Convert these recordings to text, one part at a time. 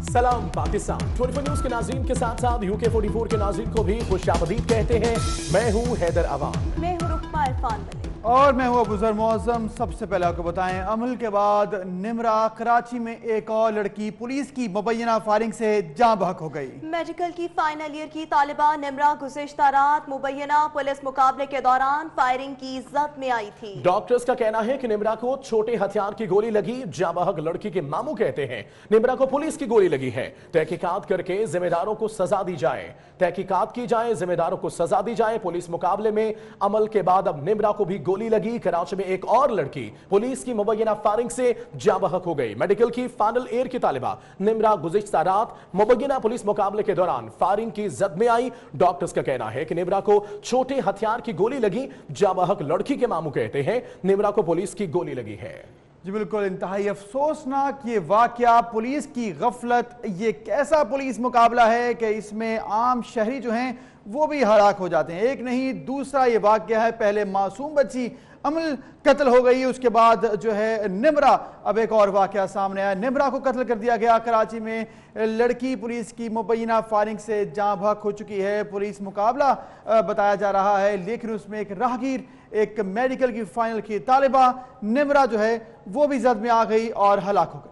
सलाम पाकिस्तान 24 न्यूज के नाज़रीन के साथ साथ UK 44 के नाज़रीन को भी खुशामदीद कहते हैं। मैं हूं हैदर अवान, मैं हूं रुकमा इरफान मलिक और मैं हूं अबूजर मुअज़्ज़म। सबसे पहले आपको बताएं, अमल के बाद निमरा कराची में एक और लड़की पुलिस की मुबैना फायरिंग से जाँ बहक हो गई। मेडिकल की फाइनल ईयर की तालिबा निमरा गुज़िश्ता रात मुबैना पुलिस मुकाबले के दौरान फायरिंग की जद में आई थी। डॉक्टर्स का कहना है कि निमरा को छोटे हथियार की गोली लगी। जाँ बहक लड़की के मामू कहते हैं निमरा को पुलिस की गोली लगी है। तहकीकात करके जिम्मेदारों को सजा दी जाए, तहकीकात की जाए, जिम्मेदारों को सजा दी जाए। पुलिस मुकाबले में अमल के बाद अब निमरा को भी गोली लगी। कराची में एक और लड़की पुलिस की मुबैना फायरिंग से जाँ बहक हो गई। मेडिकल की फाइनल ईयर की तालिबा निमरा गुज़िश्ता रात मुबैना पुलिस मुकाबले के दौरान फायरिंग की जद में आई। डॉक्टर्स का कहना है कि निमरा को छोटे हथियार की गोली लगी। जाँ बहक लड़की के मामू कहते हैं निमरा को पुलिस की गोली लगी है। जी बिल्कुल, इंतहाई अफसोसनाक ये वाकया, पुलिस की गफलत। ये कैसा पुलिस मुकाबला है कि इसमें आम शहरी जो हैं वो भी हड़ाक हो जाते हैं। एक नहीं, दूसरा ये वाकया है, पहले मासूम बच्ची अमल कत्ल हो गई, उसके बाद जो है निमरा, अब एक और वाकया सामने आया, निमरा को कत्ल कर दिया गया। कराची में लड़की पुलिस की मुबैना फायरिंग से जाँ बहक हो चुकी है। पुलिस मुकाबला बताया जा रहा है, लेकिन उसमें एक राहगीर, एक मेडिकल की फाइनल की तालिबा निमरा जो है वो भी जद में आ गई और हलाक हो गई।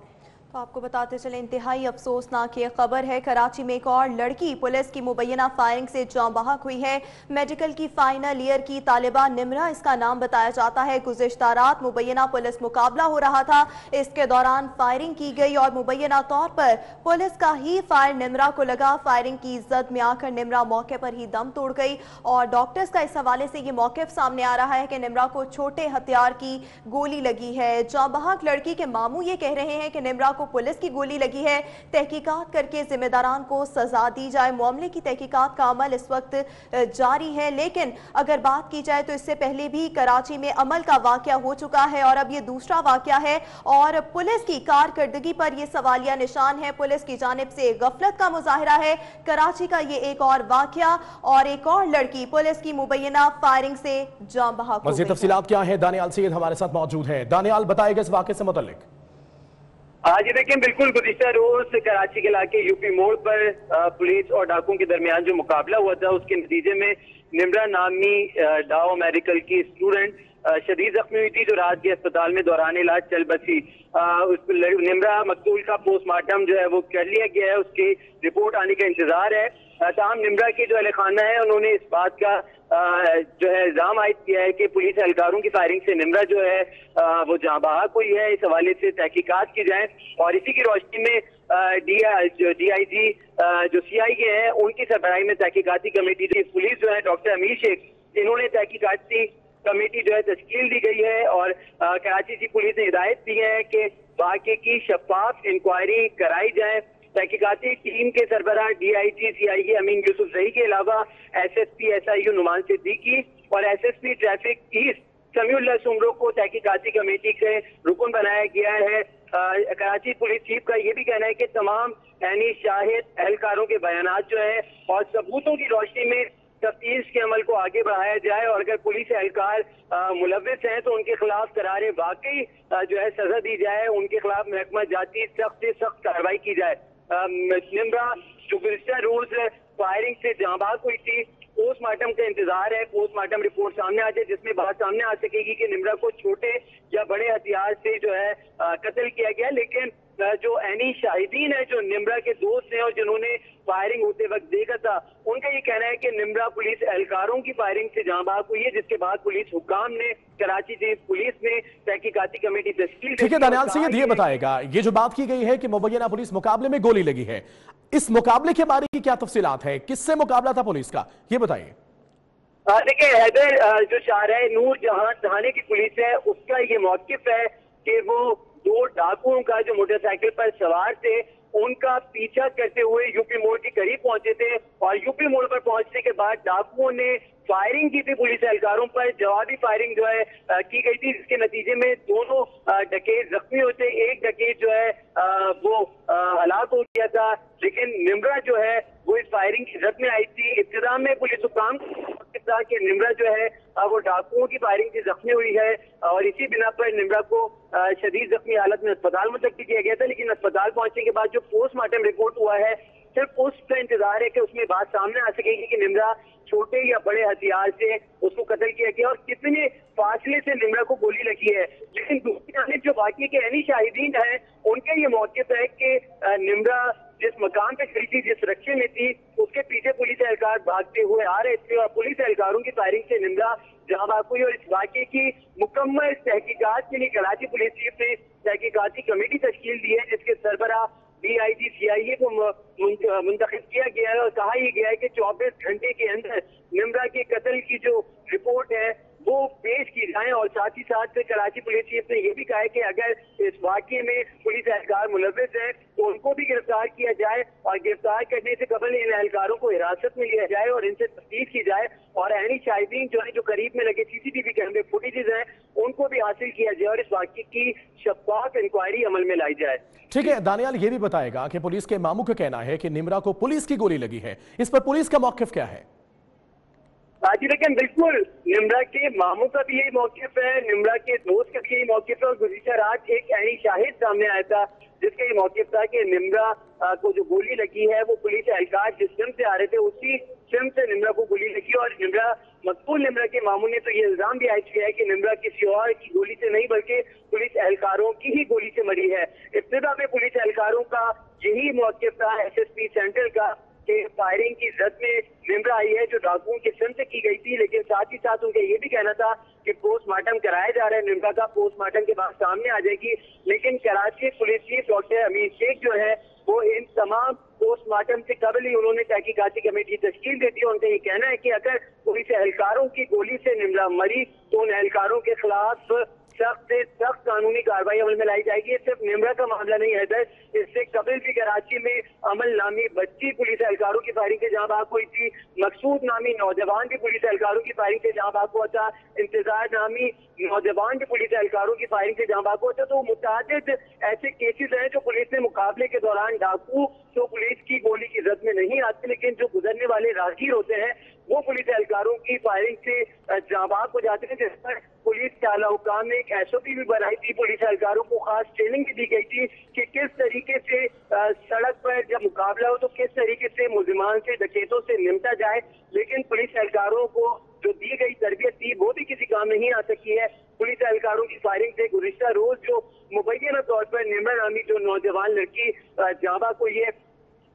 तो आपको बताते चले, इंतहाई अफसोसनाक ये खबर है। कराची में एक और लड़की पुलिस की मुबैना फायरिंग से जाँ बहक हुई है। मेडिकल की फाइनल ईयर की तालिबा निमरा इसका नाम बताया जाता है। गुज़िश्ता रात मुबैना पुलिस मुकाबला हो रहा था, इसके दौरान फायरिंग की गई और मुबैना तौर पर पुलिस का ही फायर निमरा को लगा। फायरिंग की जद में आकर निमरा मौके पर ही दम तोड़ गई और डॉक्टर्स का इस हवाले से ये मौक़िफ़ सामने आ रहा है कि निमरा को छोटे हथियार की गोली लगी है। जाँ बहक लड़की के मामू ये कह रहे हैं कि निमरा पुलिस की गोली लगी है, तहकीकात करके जिम्मेदारान को सजा दी जाए। मामले की तहकीकात का अमल इस वक्त जारी है, लेकिन अगर बात की जाए तो इससे पहले भी कराची में अमल का वाकया हो चुका है और अब ये दूसरा वाकया है और पुलिस की कारकर्दगी पर यह सवालिया निशान है। पुलिस की जानिब से गफलत का मुजाहिरा है। कराची का ये एक और वाकया और एक और लड़की पुलिस की मुबैना फायरिंग से जाँ बहक। मज़ीद तफसीलात क्या है, दानियाल सैयद हमारे साथ मौजूद है। दानियाल, बताएगा इस वाकये से मुतल्लिक। आज देखिए, बिल्कुल गुज़िश्ता रोज कराची के इलाके यूपी मोड़ पर पुलिस और डाकुओं के दरमियान जो मुकाबला हुआ था, उसके नतीजे में निमरा नामी डाओ मेडिकल की स्टूडेंट शदीद जख्मी हुई थी, जो रात के अस्पताल में दौरान इलाज चल बसी। निमरा मकतूल का पोस्टमार्टम जो है वो कर लिया गया है, उसकी रिपोर्ट आने का इंतजार है। ताहम निमरा की जो अहले खाना है उन्होंने इस बात का जो है इल्जाम आयद किया है कि पुलिस एहलकारों की फायरिंग से निमरा जो है वो जाँ बहक हुई है। इस हवाले से तहकीकात की जाए और इसी की रोशनी में DIG जो CI है उनकी सरबराही में तहकीकाती कमेटी, पुलिस जो है डॉक्टर अमीर शेख, इन्होंने तहकीकाती कमेटी जो है तश्कील दी गई है और कराची की पुलिस ने हिदायत दी है कि वाक़े की शफाफ इंक्वायरी कराई जाए। तहकीकाती टीम के सरबराह DIG CIA अमीन यूसुफ जही के अलावा SSP SIU नुमान सिद्दीकी और SSP traffic east Samiullah Soomro को तहकीकाती कमेटी के रुकन बनाया गया है। कराची पुलिस चीफ का ये भी कहना है कि तमाम यानी शाहिद एहलकारों के बयानात जो है और सबूतों की रोशनी में तफ्तीश के अमल को आगे बढ़ाया जाए और अगर पुलिस एहलकार मुलव्विस हैं तो उनके खिलाफ करारे वाकई जो है सजा दी जाए, उनके खिलाफ महकमा जाती सख्त से सख्त कार्रवाई की जाए। निमरा जो गुज़िश्ता रोज फायरिंग से जाँ बहक हुई थी, पोस्टमार्टम का इंतजार है। पोस्टमार्टम रिपोर्ट सामने आ जाए जिसमें बात सामने आ सकेगी कि निमरा को छोटे या बड़े हथियार से जो है कत्ल किया गया। लेकिन जो ऐनी शाहिदीन है, जो निमरा के दोस्त हैं और जिन्होंने फायरिंग होते वक्त देखा था, उनका ये कहना है कि निमरा पुलिस एहलकारों की फायरिंग से जाँ बहक हुई है, जिसके बाद पुलिस हुक्काम ने, कराची की पुलिस ने तहकीकाती कमेटी तश्कील। ठीक है दानियाल सैयद, ये बताएगा, ये जो बात की गई है कि मुबैना पुलिस मुकाबले में गोली लगी है, इस मुकाबले के बारे में क्या तफसीलात है, किससे मुकाबला था पुलिस का, ये बताइए। देखिए हैदर, जो शाहराह नूर जहां थाने की पुलिस है उसका ये मौक़िफ़ है कि वो दो डाकुओं का जो मोटरसाइकिल पर सवार थे उनका पीछा करते हुए यूपी मोड़ के करीब पहुंचे थे और यूपी मोड़ पर पहुंचने के बाद डाकुओं ने फायरिंग की थी पुलिस एहलकारों पर। जवाबी फायरिंग जो है की गई थी, जिसके नतीजे में दोनों डकैत जख्मी होते, एक डकैत जो है वो हलाक हो गया था। लेकिन निमरा जो है वो इस फायरिंग की जद में आई थी। इब्तिदा में पुलिस हुक्काम था कि निम्रा जो है वो डाकुओं की फायरिंग से जख्मी हुई है और इसी बिना पर निम्रा को शदीद जख्मी हालत में अस्पताल मुंतकिल किया गया था। लेकिन अस्पताल पहुंचने के बाद जो पोस्टमार्टम रिपोर्ट हुआ है, सिर्फ उसका इंतजार है कि उसमें बात सामने आ सकेगी कि निम्रा छोटे या बड़े हथियार से उसको कत्ल किया गया और कितने फासले से निम्रा को गोली लगी है। लेकिन दूसरी जानिब जो वाकई के ऐनी शाहिदीन हैं, उनका ये मौक़िफ़ है कि निम्रा जिस मकान पे खड़ी थी, जिस रक्षे में थी, उसके पीछे पुलिस एहलकार भागते हुए आ रहे थे और पुलिस एहलकारों की फायरिंग से निम्रा जहां बाग हुई। और इस वाकये की मुकम्मल तहकीकात के लिए कराची पुलिस चीफ ने तहकीकाती कमेटी तश्कील दी है, जिसके सरबराह DIG CIA को मुंतखब किया गया है और कहा यह गया है कि 24 घंटे के अंदर निम्रा के कत्ल की जो रिपोर्ट है वो पेश की जाए। और साथ ही साथ कराची पुलिस चीफ ने यह भी कहा है कि अगर इस वाकये में पुलिस एहलकार मुलव्विस है तो उनको भी गिरफ्तार किया जाए और गिरफ्तार करने से कबल इन एहलकारों को हिरासत में लिया जाए और इनसे तफ्तीश की जाए और ऐनी शाहिदीन जो है, जो करीब में लगे CCTV कैमरे फुटेजेस हैं, उनको भी हासिल किया जाए और इस वाकये की शफाफ इंक्वायरी अमल में लाई जाए। ठीक है, दानियाल ये भी बताएगा कि पुलिस के मामू का कहना है कि निम्रा को पुलिस की गोली लगी है, इस पर पुलिस का मौक़िफ़ क्या है? जी लेकिन बिल्कुल निम्रा के मामू का भी यही मौक़िफ़ है, निम्रा के दोस्त का भी यही मौक़िफ़ है और गुज़िश्ता रात एक ऐनी शाहिद सामने आया था जिसका ये मौक़िफ़ था कि निम्रा को जो गोली लगी है वो पुलिस एहलकार जिस सिम से आ रहे थे उसी सिम से निम्रा को गोली लगी। और मकबूल निम्रा के मामू ने तो ये इल्जाम भी आयद किया है कि निम्रा किसी और की गोली से नहीं बल्कि पुलिस एहलकारों की ही गोली से मरी है। इब्तिदा में पुलिस एहलकारों का यही मौक़िफ़ था SSP सेंट्रल का कि फायरिंग की जद में निम्रा आई है जो डाकुओं के सिम से की गई थी। लेकिन साथ ही साथ उनका ये भी कहना था कि पोस्टमार्टम कराया जा रहा है, निम्रा का पोस्टमार्टम के बाद सामने आ जाएगी। लेकिन कराची पुलिस चीफ डॉक्टर अमीर शेख जो है वो इन तमाम पोस्टमार्टम से कबल ही उन्होंने तहकीकाती कमेटी तश्कील दे दी। उनका ये कहना है कि अगर पुलिस एहलकारों की गोली से निम्रा मरी तो उन एहलकारों के खिलाफ सख्त से सख्त कानूनी कार्रवाई अमल में लाई जाएगी। सिर्फ निम्रा का मामला नहीं है दर, इससे कबल भी कराची में अमल नामी बच्ची पुलिस एहलकारों की फायरिंग से जहां भाग हुई थी, मकसूद नामी नौजवान भी पुलिस एहलकारों की फायरिंग से जहां भाग हुआ था, इंतजार नामी नौजवान भी पुलिस एहलकारों की फायरिंग से जहां भाग हुआ था। तो मुतादिद ऐसे केसेस हैं जो पुलिस ने मुकाबले के दौरान डाकू तो पुलिस की गोली की जद में नहीं आते, लेकिन जो गुजरने वाले राहगीर होते हैं वो पुलिस एहलकारों की फायरिंग से जाबाज हो जाते हैं। जिस पर पुलिस के आला हुकाम ने एक SOP भी बनाई थी, पुलिस एहलकारों को खास ट्रेनिंग भी दी गई थी कि किस तरीके से सड़क पर जब मुकाबला हो तो किस तरीके से मुलजिमान से, डकैतों से निपटा जाए। लेकिन पुलिस एहलकारों को जो दी गई तरबियत थी वो भी किसी काम नहीं आ सकी है। पुलिस एहलकारों की फायरिंग से गुज़िश्ता रोज जो मुबैना तौर पर निम्रा नामी जो नौजवान लड़की जाबा को ये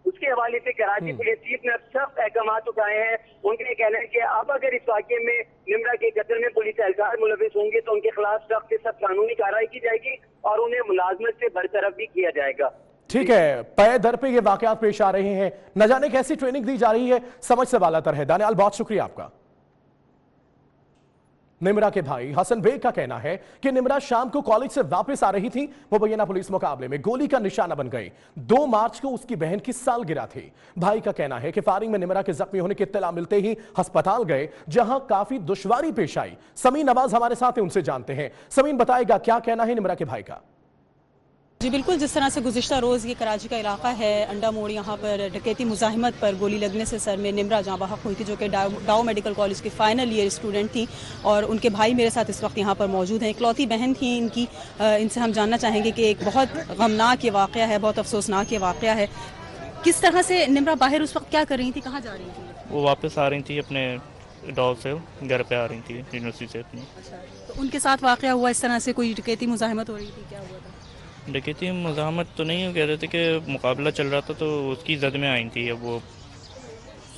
उसके हवाले से कराची पुलिस चीफ ने अब सख्त अहकाम उठाए हैं। उनका कहना है कि अब अगर इस वाकये में निम्रा के कत्ल में पुलिस एहलकार मुलविस होंगे तो उनके खिलाफ सख्त से सख्त कानूनी कार्रवाई की जाएगी और उन्हें मुलाजमत से बरतरफ भी किया जाएगा। ठीक है, पै दर पे ये वाकयात पेश आ रहे हैं, न जाने कैसी ट्रेनिंग दी जा रही है, समझ से बालातर है। दानियाल, बहुत शुक्रिया आपका। निम्रा के भाई हसन बेग का कहना है कि निम्रा शाम को कॉलेज से वापस आ रही थी, मुबैना पुलिस मुकाबले में गोली का निशाना बन गई। 2 मार्च को उसकी बहन की सालगिरह थी। भाई का कहना है कि फायरिंग में निम्रा के जख्मी होने की इत्तला मिलते ही अस्पताल गए, जहां काफी दुश्वारी पेश आई। समीन नवाज हमारे साथ हैं, उनसे जानते हैं। समीन, बताएगा क्या कहना है निम्रा के भाई का? जी बिल्कुल, जिस तरह से गुज़िश्ता रोज़ ये कराची का इलाका है, अंडा मोड़, यहाँ पर डकैती मुज़ाहिमत पर गोली लगने से सर में निम्रा जहाँ बहक हुई थी, जो कि डाओ मेडिकल कॉलेज की फाइनल ईयर स्टूडेंट थी और उनके भाई मेरे साथ इस वक्त यहाँ पर मौजूद हैं। इकलौती बहन थी इनकी। इनसे हम जानना चाहेंगे कि एक बहुत गमनाक ये वाक़या है, बहुत अफसोसनाक ये वाक़या है। किस तरह से निम्रा बाहर उस वक्त क्या कर रही थी, कहाँ जा रही थी? वो वापस आ रही थी अपने डॉल से, घर पे आ रही थी यूनिवर्सिटी से अपनी। अच्छा, तो उनके साथ वाक़या हुआ इस तरह से, कोई डकैती मुज़ाहिमत हो रही थी, क्या हुआ था? डकैती मुज़ाहमत तो नहीं, कह रहे थे कि मुकाबला चल रहा था तो उसकी जद में आई थी। अब वो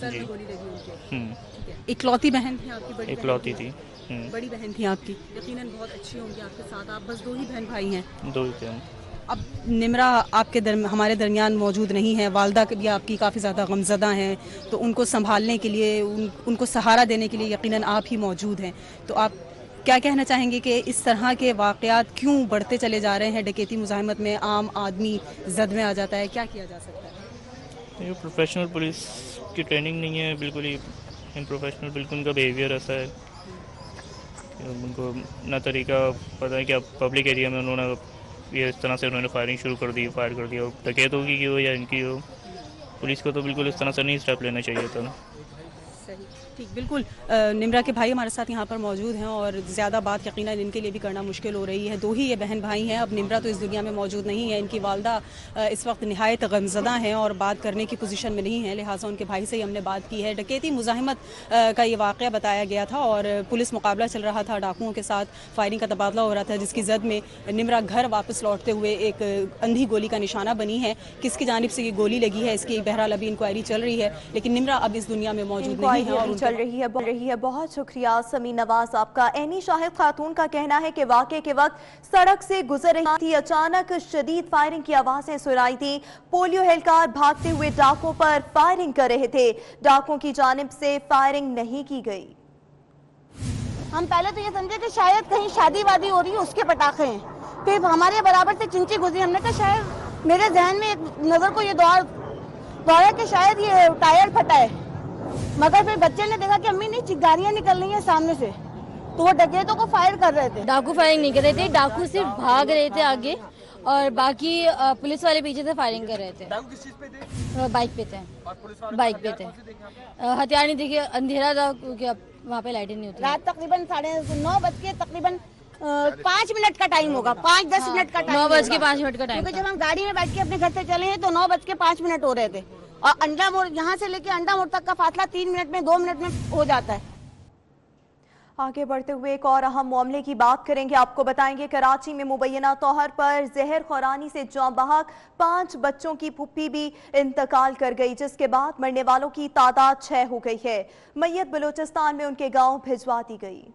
सर में गोली लगी उनके। इकलौती बहन थी आपकी? बड़ी इकलौती थी। बड़ी बहन थी आपकी, यकीनन बहुत अच्छी होंगी आपके साथ। आप बस 2 ही बहन भाई हैं? 2 ही थे। अब निम्रा आपके हमारे दरमियान मौजूद नहीं है, वालदा भी आपकी काफ़ी ज़्यादा गमज़दा हैं, तो उनको संभालने के लिए, उनको सहारा देने के लिए यकीनन आप ही मौजूद हैं। तो आप क्या कहना चाहेंगे कि इस तरह के वाक़यात क्यों बढ़ते चले जा रहे हैं? डकैती मुज़ाहिमत में आम आदमी जद में आ जाता है, क्या किया जा सकता है? ये प्रोफेशनल पुलिस की ट्रेनिंग नहीं है, बिल्कुल ही इनप्रोफेशनल। बिल्कुल उनका बिहेवियर ऐसा है कि उनको ना तरीका पता है कि अब पब्लिक एरिया में उन्होंने ये इस तरह से उन्होंने फायरिंग शुरू कर दी, फायर कर दिया। डकैतों की हो या इनकी हो, पुलिस को तो बिल्कुल इस तरह से नहीं स्टेप लेना चाहिए था। सही। ठीक, बिल्कुल। निम्रा के भाई हमारे साथ यहाँ पर मौजूद हैं और ज़्यादा बात यकीनन इनके लिए भी करना मुश्किल हो रही है। दो ही ये बहन भाई हैं, अब निम्रा तो इस दुनिया में मौजूद नहीं है। इनकी वालदा इस वक्त निहायत गमज़दा हैं और बात करने की पोजीशन में नहीं है, लिहाजा उनके भाई से ही हमने बात की है। डकैती मुज़ाहिमत का ये वाक़या बताया गया था और पुलिस मुकाबला चल रहा था, डाकुओं के साथ फायरिंग का तबादला हो रहा था, जिसकी जद में निम्रा घर वापस लौटते हुए एक अंधी गोली का निशाना बनी है। किसकी जानिब से ये गोली लगी है इसकी बहरहाल अभी इंक्वायरी चल रही है, लेकिन निम्रा अब इस दुनिया में मौजूद नहीं है और चल रही है। बहुत शुक्रिया समी नवाज आपका। एनी शाहिद खातून का कहना है कि वाक़े के वक्त सड़क से गुजर रही थी, अचानक शदीद फायरिंग की आवाजें सुनाई थी। पोलियो एहलकार भागते हुए डाकुओं पर फायरिंग कर रहे थे। डाकुओं की जानिब से फायरिंग नहीं की गई। हम पहले तो ये समझे कि शायद कहीं शादी वादी हो रही है उसके पटाखे हैं, फिर हमारे बराबर से चिंची गुजरी। हमने कहा शायद मेरे जहन में एक नजर को ये दौड़ा कि शायद ये टायर फटा है, मगर फिर बच्चे ने देखा कि अम्मी नहीं चिंगारियां निकल रही हैं सामने से, तो वो डकैतों को फायर कर रहे थे। डाकू फायरिंग नहीं कर रहे थे, डाकू सिर्फ भाग रहे थे आगे और बाकी पुलिस वाले पीछे से फायरिंग कर रहे थे। डाकू किस चीज पे थे? बाइक पे थे। और पुलिस वाले बाइक पे थे। हथियार नहीं दिखे, अंधेरा था क्योंकि वहाँ पे लाइटें नहीं होती। रात तकरीबन 9:30 बज के तकरीबन 5 मिनट का टाइम होगा, 5-10 मिनट का टाइम। 9:05 का टाइम। क्योंकि जब हम गाड़ी में बैठ के अपने घर से चले हैं तो 9:05 हो रहे थे और अंडा मोड़ यहाँ से लेके अंडा मोड़ तक का फासला 3 मिनट में 2 मिनट में हो जाता है। आगे बढ़ते हुए एक और अहम मामले की बात करेंगे। आपको बताएंगे कराची में मुबैना तौर पर जहर खुरानी से जाँ बहक 5 बच्चों की फुप्पी भी इंतकाल कर गई, जिसके बाद मरने वालों की तादाद 6 हो गई है। मैयत बलूचिस्तान में उनके गांव भिजवा दी गई।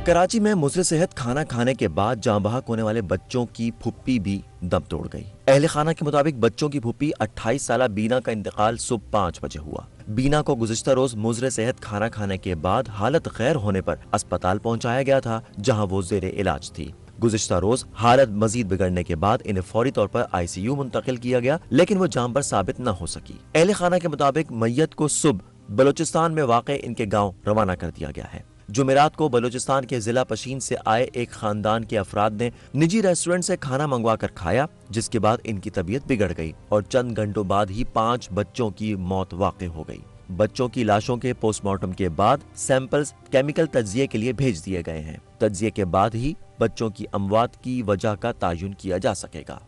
कराची में मुसरे सेहत खाना खाने के बाद जाँ बहक होने वाले बच्चों की फुप्पी भी दम तोड़ गई। अहले खाना के मुताबिक बच्चों की फुप्पी 28 साला बीना का इंतकाल सुबह 5 बजे हुआ। बीना को गुज़िश्ता रोज मुजरे सेहत खाना खाने के बाद हालत गैर होने पर अस्पताल पहुंचाया गया था, जहां वो जेरे इलाज थी। गुज़िश्ता रोज हालत मजीद बिगड़ने के बाद इन्हें फौरी तौर पर ICU मुंतकिल किया गया, लेकिन वो जान पर साबित न हो सकी। अहले खाना के मुताबिक मैयत को सुबह बलूचिस्तान में वाक़ इनके गाँव रवाना कर दिया गया है। जुमेरात को बलूचिस्तान के जिला पशीन से आए एक खानदान के अफराद ने निजी रेस्टोरेंट से खाना मंगवा कर खाया, जिसके बाद इनकी तबीयत बिगड़ गई और चंद घंटों बाद ही 5 बच्चों की मौत वाक़ई हो गई। बच्चों की लाशों के पोस्टमार्टम के बाद सैंपल्स केमिकल तज्जिये के लिए भेज दिए गए हैं। तज्जिये के बाद ही बच्चों की अमवात की वजह का तायुन किया जा सकेगा।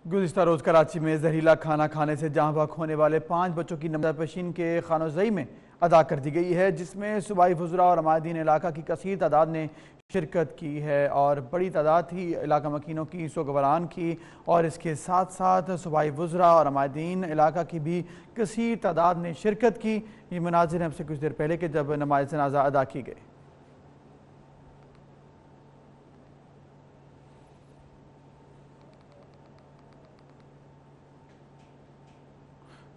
गुज़िश्ता रोज कराची में जहरीला खाना खाने से जहाँ बहक होने वाले 5 बच्चों की नमदापशीन के खानोजई में अदा कर दी गई है, जिसमें सूबाई वज़रा और अमादीन इलाका की कसीर तादाद ने शिरकत की है और बड़ी तादाद ही इलाका मकीनों की सोगवारान की, और इसके साथ साथ सूबाई वज़रा और अमादीन इलाका की भी कसीर तादाद ने शिरकत की। ये मनाजिर हमसे कुछ देर पहले के जब नमाज जनाजा अदा की गई।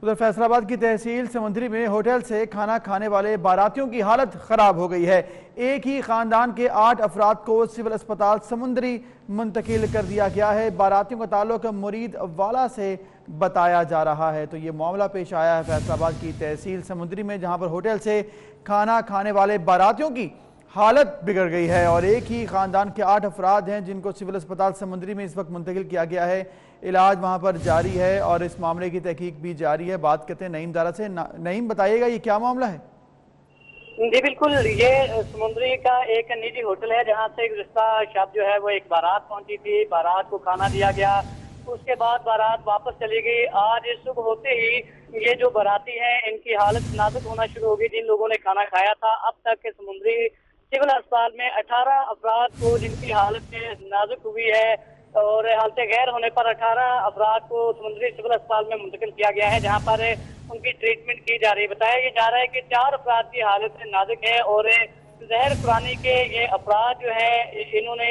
उधर फैसलाबाद की तहसील समुंदरी में होटल से खाना खाने वाले बारातियों की हालत खराब हो गई है। एक ही खानदान के 8 अफराद को सिविल अस्पताल समुंदरी मुंतकिल कर दिया गया है। बारातियों का ताल्लुक मुरीद वाला से बताया जा रहा है। तो ये मामला पेश आया है फैसलाबाद की तहसील समुंदरी में, जहां पर होटल से खाना खाने वाले बारातियों की हालत बिगड़ गई है और एक ही खानदान के 8 अफराद हैं जिनको सिविल अस्पताल समुंदरी में इस वक्त मुंतकिल किया गया है। इलाज वहां पर जारी है और इस मामले की तहकीक भी जारी है। बात करते हैं नईम दारा से। नईम, बताइएगा ये क्या मामला है? जी बिल्कुल, ये समुंदरी का एक निजी होटल है जहां से गुज़िश्ता शब जो है वो एक बारात पहुंची थी। बारात को खाना दिया गया, उसके बाद बारात वापस चली गई। आज सुबह होते ही ये जो बाराती हैं इनकी हालत नाजुक होना शुरू हो गई। जिन लोगों ने खाना खाया था, अब तक के समुंदरी सिविल अस्पताल में 18 अफराद को जिनकी हालत नाजुक हुई है और हालत गैर होने पर 18 अफराद को समुंदरी सिविल अस्पताल में मुंतकिल किया गया है, जहां पर उनकी ट्रीटमेंट की जा रही है। बताया ये जा रहा है कि 4 अफराद की हालत नाजुक है और जहर खुरानी के ये अफराद जो है इन्होंने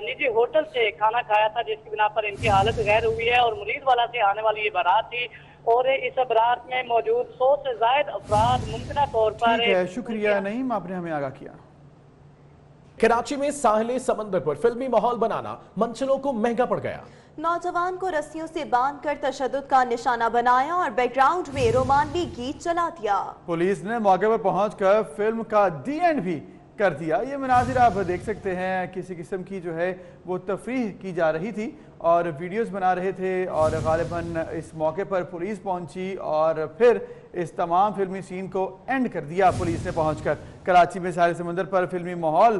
निजी होटल से खाना खाया था, जिसकी बिना पर इनकी हालत गैर हुई है और मुरीद वाला से आने वाली ये बारात थी और इस बारात में मौजूद 100 से ज्यादा अफराद मुमकिन तौर पर। शुक्रिया नईम, आपने हमें आगाह किया। कराची में साहिल समंदर पर फिल्मी माहौल बनाना मंचलों को महंगा पड़ गया। नौजवान को रस्सियों से बांधकर तशद्दुद का निशाना बनाया और बैकग्राउंड में रोमांटिक गीत चला दिया। पुलिस ने मौके पर पहुंचकर फिल्म का दी एंड भी कर दिया। ये मनाजिर आप देख सकते हैं, किसी किस्म की जो है वो तफरीह की जा रही थी और वीडियोस बना रहे थे और गालिबन इस मौके पर पुलिस पहुंची और फिर इस तमाम फिल्मी सीन को एंड कर दिया पुलिस ने पहुंचकर। कराची में साहिल समंदर पर फिल्मी माहौल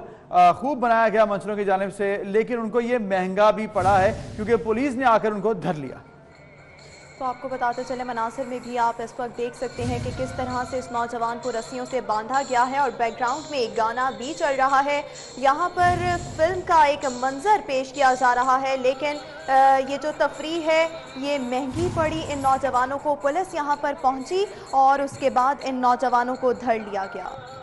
खूब बनाया गया मंचलों की जानिब से, लेकिन उनको ये महंगा भी पड़ा है क्योंकि पुलिस ने आकर उनको धर लिया। तो आपको बताते चले मनासिर में भी आप इस वक्त देख सकते हैं कि किस तरह से इस नौजवान को रस्सियों से बांधा गया है और बैकग्राउंड में एक गाना भी चल रहा है। यहाँ पर फिल्म का एक मंजर पेश किया जा रहा है, लेकिन ये जो तफरीह है ये महंगी पड़ी इन नौजवानों को। पुलिस यहाँ पर पहुंची और उसके बाद इन नौजवानों को धर लिया गया।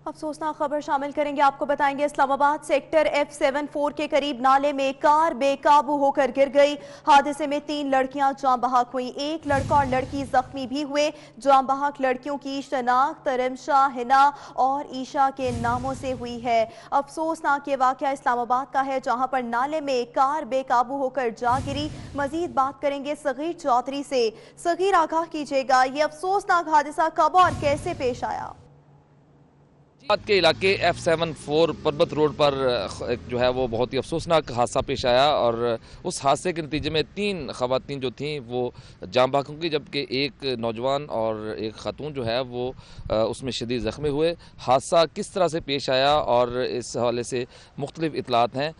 अफसोसनाक खबर शामिल करेंगे, आपको बताएंगे इस्लामाबाद सेक्टर F74 के करीब नाले में कार बेकाबू होकर गिर गई। हादसे में 3 लड़कियां जाँ बहक हुई, एक लड़का और लड़की जख्मी भी हुए। जाँ बहक लड़कियों की शनाख्त रिमशा, हिना और ईशा के नामों से हुई है। अफसोसनाक ये वाकया इस्लामाबाद का है जहां पर नाले में कार बेकाबू होकर जा गिरी। मजीद बात करेंगे सगीर चौधरी से। सगीर, आगाह कीजिएगा, ये अफसोसनाक हादसा कब और कैसे पेश आया? के इलाके F74 पर्वत रोड पर जो है वो बहुत ही अफसोसनाक हादसा पेश आया और उस हादसे के नतीजे में 3 खवातीन जो थीं वो जाँ बहक होंगी, जबकि एक नौजवान और एक खातून जो है वो उसमें शदीद ज़ख्मी हुए। हादसा किस तरह से पेश आया और इस हवाले से मुख्तलिफ इतलात हैं।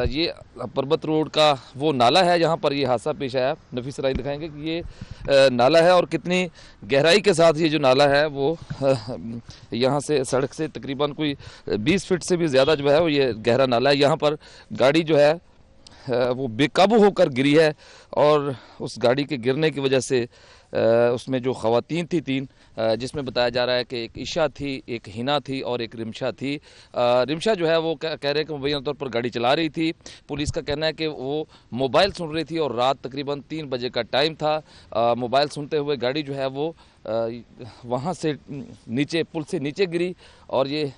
ये पर्वत रोड का वो नाला है जहाँ पर ये हादसा पेश आया। नफीस राय दिखाएंगे कि ये नाला है और कितनी गहराई के साथ ये जो नाला है वो यहाँ से सड़क से तकरीबन कोई 20 फीट से भी ज़्यादा जो है वो ये गहरा नाला है। यहाँ पर गाड़ी जो है वो बेकाबू होकर गिरी है और उस गाड़ी के गिरने की वजह से उसमें जो ख़वातीन थी 3, जिसमें बताया जा रहा है कि एक ईशा थी, एक हिना थी और एक रिमशा थी। रिमशा जो है वो कह रहे हैं कि मुबैना तौर पर गाड़ी चला रही थी। पुलिस का कहना है कि वो मोबाइल सुन रही थी और रात तकरीबन 3 बजे का टाइम था। मोबाइल सुनते हुए गाड़ी जो है वो वहाँ से नीचे, पुल से नीचे गिरी और ये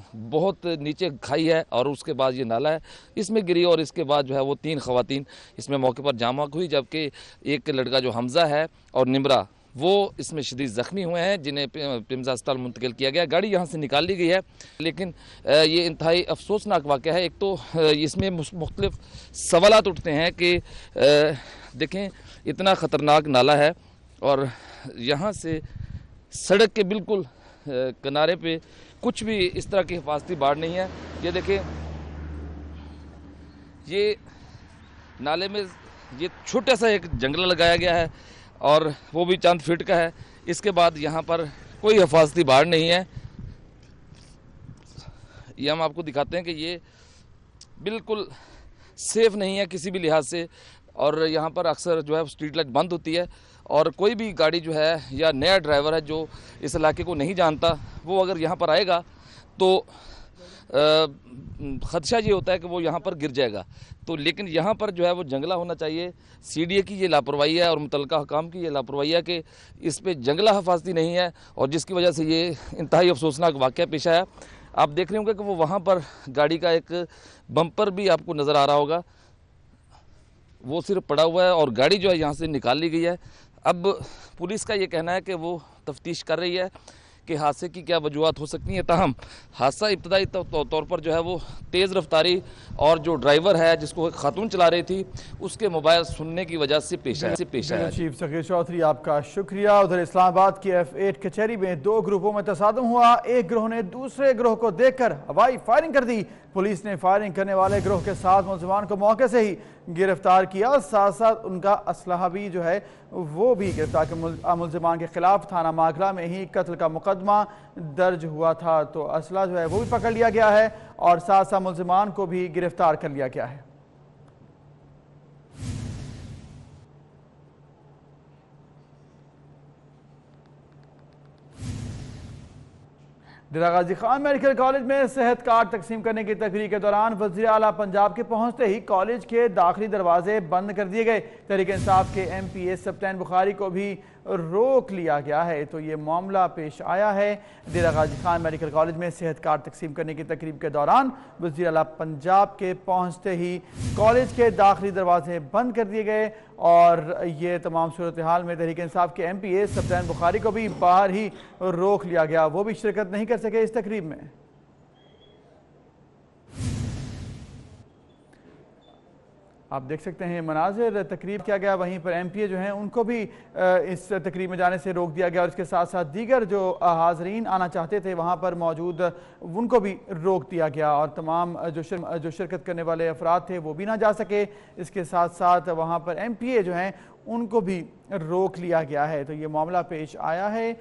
बहुत नीचे खाई है और उसके बाद ये नाला है, इसमें गिरी और इसके बाद जो है वो 3 खवातीन इसमें मौके पर जाँ बहक हुई, जबकि एक लड़का जो हमजा है और निमरा वो इसमें शदीद ज़ख्मी हुए हैं, जिन्हें पिम्जा अस्पताल मुंतकिल किया गया। गाड़ी यहाँ से निकाल ली गई है, लेकिन ये इंतहाई अफसोसनाक वाक़या है। एक तो इसमें मुख्तलिफ सवालात उठते हैं कि देखें इतना ख़तरनाक नाला है और यहाँ से सड़क के बिल्कुल किनारे पे कुछ भी इस तरह की हिफाजती बाड़ नहीं है। ये देखें, ये नाले में ये छोटा सा एक जंगला लगाया गया है और वो भी चंद फीट का है। इसके बाद यहाँ पर कोई हिफाजती बाड़ नहीं है। ये हम आपको दिखाते हैं कि ये बिल्कुल सेफ़ नहीं है किसी भी लिहाज से और यहाँ पर अक्सर जो है स्ट्रीट लाइट बंद होती है और कोई भी गाड़ी जो है या नया ड्राइवर है जो इस इलाके को नहीं जानता, वो अगर यहाँ पर आएगा तो ख़दशा ये होता है कि वो यहाँ पर गिर जाएगा। तो लेकिन यहाँ पर जो है वो जंगला होना चाहिए। CDA की ये लापरवाही है और मुतल्लिका हुकाम की ये लापरवाही है कि इस पर जंगला हिफाजती नहीं है और जिसकी वजह से ये इंतहाई अफसोसनाक वाक़या पेश आया। आप देख रहे होंगे कि वो वहाँ पर गाड़ी का एक बम्पर भी आपको नज़र आ रहा होगा, वो सिर्फ पड़ा हुआ है और गाड़ी जो है यहाँ से निकाल ली गई है। अब पुलिस का ये कहना है कि वो तफ्तीश कर रही है कि हादसे की क्या वजूहत हो सकती हैं। ताहम हादसा इब्तदाई तौर पर जो है वो तेज़ रफ्तारी और जो ड्राइवर है जिसको खातून चला रही थी उसके मोबाइल सुनने की वजह से पेश आया। चीफ सगीर चौधरी आपका शुक्रिया। उधर इस्लामाबाद की F8 कचहरी में 2 ग्रुपों में तसादम हुआ। एक ग्रोह ने दूसरे ग्रोह को देखकर हवाई फायरिंग कर दी। पुलिस ने फायरिंग करने वाले ग्रोह के 7 मुलजिमान को मौके से ही गिरफ्तार किया, साथ साथ उनका असलहा भी जो है वो भी गिरफ्तार किया। मुलजिमान के खिलाफ थाना मागरा में ही कत्ल का मुकदमा दर्ज हुआ था, तो असला जो है वो भी पकड़ लिया गया है और साथ साथ मुलजिमान को भी गिरफ्तार कर लिया गया है। डेरा गाजी खान मेडिकल कॉलेज में सेहत कार्ड तकसीम करने की तकरीर के दौरान वज़ीर आला पंजाब के पहुंचते ही कॉलेज के दाखिली दरवाजे बंद कर दिए गए। तहरीक इंसाफ के MP सप्तान बुखारी को भी रोक लिया गया है, तो ये मामला पेश आया है। डेरा गाजी खान मेडिकल कॉलेज में सेहत कार्ड तकसीम करने की तकरीब के दौरान वज़ीर आला पंजाब के पहुंचते ही कॉलेज के दाखिली दरवाजे बंद कर दिए गए और ये तमाम सूरत हाल में तहरीक इंसाफ के MP सप्तान बुखारी को भी बाहर ही रोक लिया गया, वो भी शिरकत नहीं कर सके इस तकरीब में। आप देख सकते हैं मनाजिर, तकरीब किया गया, वहीं पर MPA जो हैं उनको भी इस तकरीब में जाने से रोक दिया गया और इसके साथ साथ दीगर जो हाज़रीन आना चाहते थे वहाँ पर मौजूद उनको भी रोक दिया गया और तमाम जो शिरकत करने वाले अफराद थे वो भी ना जा सके। इसके साथ साथ वहाँ पर MPA जो हैं उनको भी रोक लिया गया है। तो ये मामला पेश आया है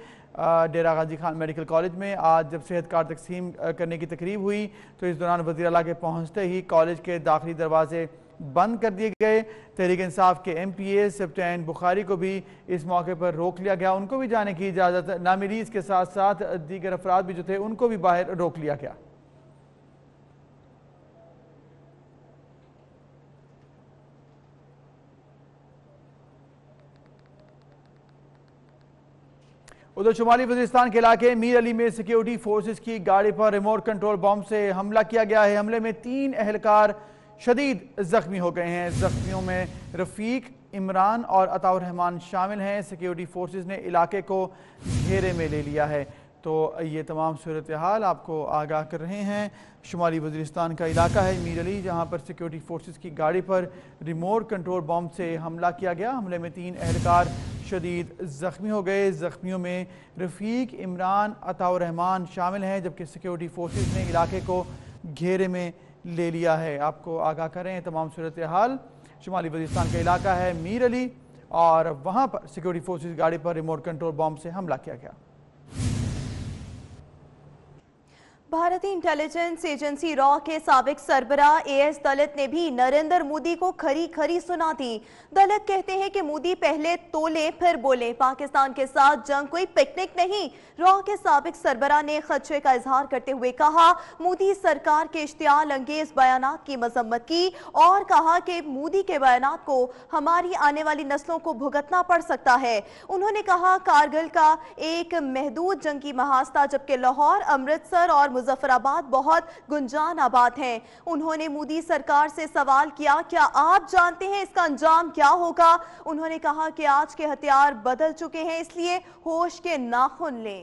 डेरा गाजी खान मेडिकल कॉलेज में। आज जब सेहत कार्ड तकसीम करने की तकरीब हुई तो इस दौरान वज़ीर आला के पहुँचते ही कॉलेज के दाखिली दरवाजे बंद कर दिए गए। तहरीक इंसाफ के MPA सब्तैन बुखारी को भी इस मौके पर रोक लिया गया, उनको भी जाने की इजाज़त ना मिली। इसके साथ साथ दीगर अफराद भी जो थे उनको भी बाहर रोक लिया गया। उधर शुमाली वज़ीरिस्तान के इलाके मीर अली में सिक्योरिटी फोर्सेस की गाड़ी पर रिमोट कंट्रोल बॉम्ब से हमला किया गया है। हमले में 3 एहलकार शदीद जख्मी हो गए हैं। जख्मियों में रफ़ीक, इमरान और अताउर रहमान शामिल हैं। सिक्योरिटी फोर्सेस ने इलाके को घेरे में ले लिया है। तो ये तमाम सूरत हाल आपको आगाह कर रहे हैं। शुमाली वज़ीरिस्तान का इलाका है मीर अली, जहाँ पर सिक्योरिटी फोर्सेस की गाड़ी पर रिमोट कंट्रोल बॉम्ब से हमला किया गया। हमले में 3 एहलकार शदीद ज़ख्मी हो गए। ज़ख्मियों में रफ़ीक, इमरान, अताउर रहमान शामिल हैं, जबकि सिक्योरिटी फोर्सेस ने इलाके को घेरे में ले लिया है। आपको आगाह करें तमाम सूरत हाल। शुमाली वज़ीरिस्तान का इलाका है मीर अली और वहाँ पर सिक्योरिटी फोर्सेस गाड़ी पर रिमोट कंट्रोल बॉम्ब से हमला किया गया। भारतीय इंटेलिजेंस एजेंसी रॉ के साबिक सरबराह AS दलित ने भी नरेंद्र मोदी को खरी खरी सुना दी। दलित कहते हैं कि मोदी पहले तोले फिर बोले, पाकिस्तान के साथ जंग कोई पिकनिक नहीं। रॉ के साबिक सरबराह ने खदशे का इजहार करते हुए कहा मोदी सरकार के इश्तियाल अंगेज बयानात की मजम्मत की और कहा कि मोदी के बयानात को हमारी आने वाली नस्लों को भुगतना पड़ सकता है। उन्होंने कहा कारगिल का एक महदूद जंगी महाज था, जबकि लाहौर, अमृतसर और मुजफ्फराबाद बहुत गुंजान आबाद हैं। उन्होंने मोदी सरकार से सवाल किया, क्या आप जानते हैं इसका अंजाम क्या होगा? उन्होंने कहा कि आज के हथियार बदल चुके हैं, इसलिए होश के नाखून लें।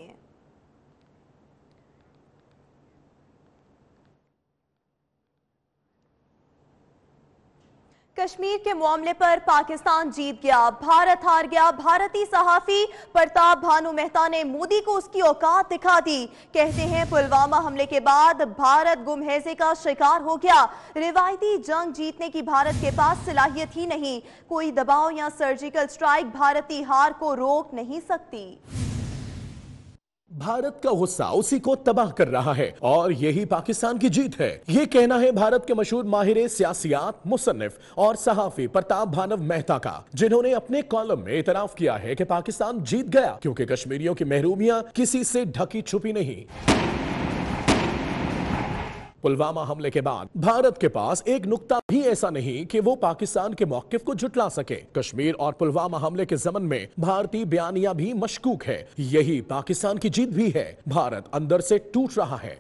कश्मीर के मामले पर पाकिस्तान जीत गया, भारत हार गया। भारतीय सहाफी प्रताप भानु मेहता ने मोदी को उसकी औकात दिखा दी। कहते हैं पुलवामा हमले के बाद भारत गुमहैजे का शिकार हो गया। रिवायती जंग जीतने की भारत के पास सलाहियत ही नहीं। कोई दबाव या सर्जिकल स्ट्राइक भारतीय हार को रोक नहीं सकती। भारत का गुस्सा उसी को तबाह कर रहा है और यही पाकिस्तान की जीत है। ये कहना है भारत के मशहूर माहिर सियासियात, मुसन्निफ और सहाफी प्रताप भानव मेहता का, जिन्होंने अपने कॉलम में इतराफ किया है कि पाकिस्तान जीत गया क्योंकि कश्मीरियों की महरूमियां किसी से ढकी छुपी नहीं। पुलवामा हमले के बाद भारत के पास एक नुक्ता भी ऐसा नहीं कि वो पाकिस्तान के मौकिफ को झुटला सके। कश्मीर और पुलवामा हमले के ज़मन में भारतीय बयानिया भी मशकूक है। यही पाकिस्तान की जीत भी है। भारत अंदर से टूट रहा है।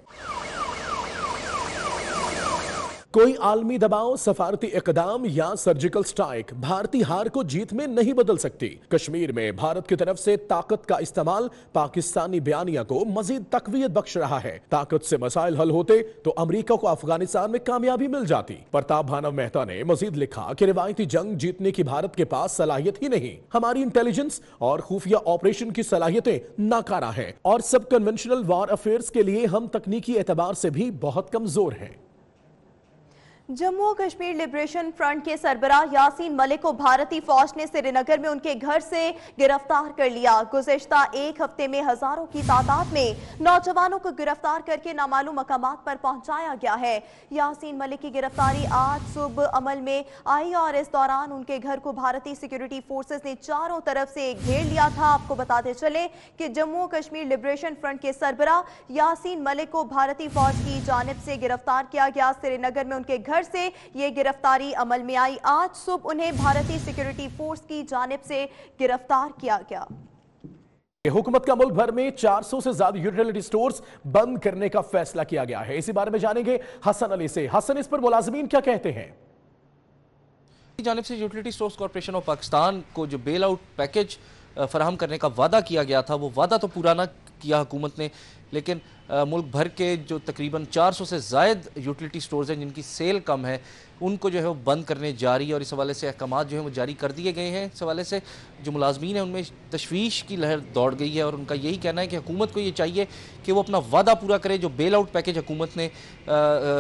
कोई आलमी दबाव, सफारती इकदाम या सर्जिकल स्ट्राइक भारतीय हार को जीत में नहीं बदल सकती। कश्मीर में भारत की तरफ से ताकत का इस्तेमाल पाकिस्तानी बयानिया को मजीद तकवीयत बख्श रहा है। ताकत से मसाइल हल होते तो अमेरिका को अफगानिस्तान में कामयाबी मिल जाती। प्रताप भानव मेहता ने मजीद लिखा कि रिवायती जंग जीतने की भारत के पास सलाहियत ही नहीं, हमारी इंटेलिजेंस और खुफिया ऑपरेशन की सलाहियतें नाकारा है और सब कन्वेंशनल वॉर अफेयर्स के लिए हम तकनीकी एतबार से भी बहुत कमजोर हैं। जम्मू और कश्मीर लिबरेशन फ्रंट के सरबराह यासीन मलिक को भारतीय फौज ने श्रीनगर में उनके घर से गिरफ्तार कर लिया। गुज़िश्ता एक हफ्ते में हजारों की तादाद में नौजवानों को गिरफ्तार करके नामालूम मकामात पर पहुंचाया गया है। यासीन मलिक की गिरफ्तारी आज सुबह अमल में आई और इस दौरान उनके घर को भारतीय सिक्योरिटी फोर्सेस ने चारों तरफ से घेर लिया था। आपको बताते चले कि जम्मू और कश्मीर लिबरेशन फ्रंट के सरबराह यासीन मलिक को भारतीय फौज की जानिब से गिरफ्तार किया गया। श्रीनगर में उनके घर से ये गिरफ्तारी अमल में आई। आज सुबह उन्हें भारतीय सिक्योरिटी फोर्स की जानिब से गिरफ्तार किया गया। हुकूमत का मुल्क भर में 400 से ज्यादा यूटिलिटी स्टोर्स बंद करने का फैसला किया गया है। इसी बारे में जानेंगे हसन अली से। हसन, इस पर मुलाजिमीन क्या कहते हैं? जानिब से utility stores corporation of Pakistan को जो बेल आउट पैकेज फराहम करने का वादा किया गया था, वो वादा तो पूरा ना किया हुकूमत ने, लेकिन मुल्क भर के जो तकरीबन 400 से ज़ायद यूटिलिटी स्टोर्स हैं जिनकी सेल कम है, उनको जो है वो बंद करने जारी है और इस हवाले से अहकाम जो है वो जारी कर दिए गए हैं। इस हवाले से जो मुलाजमीन हैं उनमें तशवीश की लहर दौड़ गई है और उनका यही कहना है कि हुकूमत को ये चाहिए कि वो अपना वादा पूरा करे। जो बेल आउट पैकेज हुकूमत ने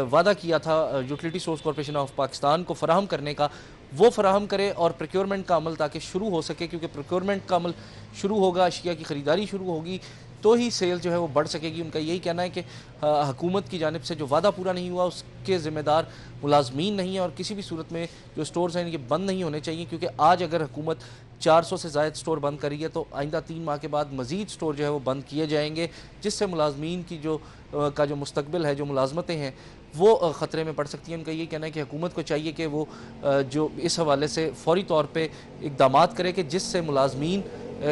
वादा किया था utility stores corporation of Pakistan को फराहम करने का, वो फराहम करे और प्रोक्योरमेंट का अमल ताकि शुरू हो सके, क्योंकि प्रोक्योरमेंट का अमल शुरू होगा, अशिया की ख़रीदारी शुरू होगी तो ही सेल जो है वो बढ़ सकेगी। उनका यही कहना है कि हुकूमत की जानिब से जो वादा पूरा नहीं हुआ उसके ज़िम्मेदार मुलाजमीन नहीं है और किसी भी सूरत में जो स्टोर्स हैं ये बंद नहीं होने चाहिए, क्योंकि आज अगर हुकूमत 400 से ज़ायद स्टोर बंद करी है तो आइंदा 3 माह के बाद मज़ीद स्टोर जो है वो बंद किए जाएंगे, जिससे मुलाजमीन की जो मुस्तकबिल है, जो मुलाजमतें हैं वो ख़तरे में पड़ सकती हैं। उनका ये कहना है कि हुकूमत को चाहिए कि वो जो इस हवाले से फ़ौरी तौर पर इक़दाम करे कि जिससे मुलाजमीन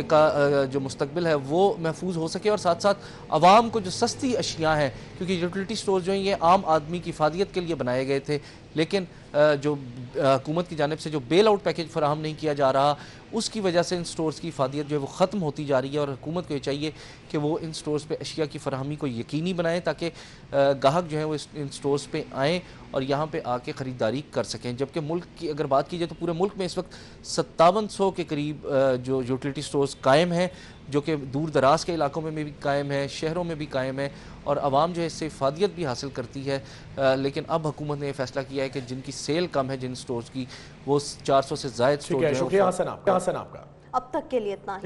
का जो मुस्तकबिल है वो महफूज हो सके और साथ साथ आवाम को जो सस्ती अशिया हैं, क्योंकि यूटिलिटी स्टोर जो हैं ये आम आदमी की इफादियत के लिए बनाए गए थे, लेकिन जो हुकूमत की जानिब से जो बेल आउट पैकेज फराहम नहीं किया जा रहा उसकी वजह से इन स्टोर्स की इफादियत जो है वो ख़त्म होती जा रही है और हुकूमत को ये चाहिए कि वो इन स्टोर्स पे अशिया की फराहमी को यकीनी बनाएं ताकि गाहक जो है वो इन स्टोर्स पे आएँ और यहाँ पे आके ख़रीदारी कर सकें। जबकि मुल्क की अगर बात की जाए तो पूरे मुल्क में इस वक्त 5700 के करीब जो यूटिलिटी स्टोर्स कायम हैं, जो कि दूर दराज के इलाकों में भी कायम है, शहरों में भी कायम है और आवाम जो है इससे इफादियत भी हासिल करती है। लेकिन अब हुकूमत ने यह फैसला किया है कि जिनकी सेल कम है, जिन स्टोर्स की, वो 400 से ज़ायद स्टोर। शुक्रिया हसन आपका। अब तक के लिए इतना ही।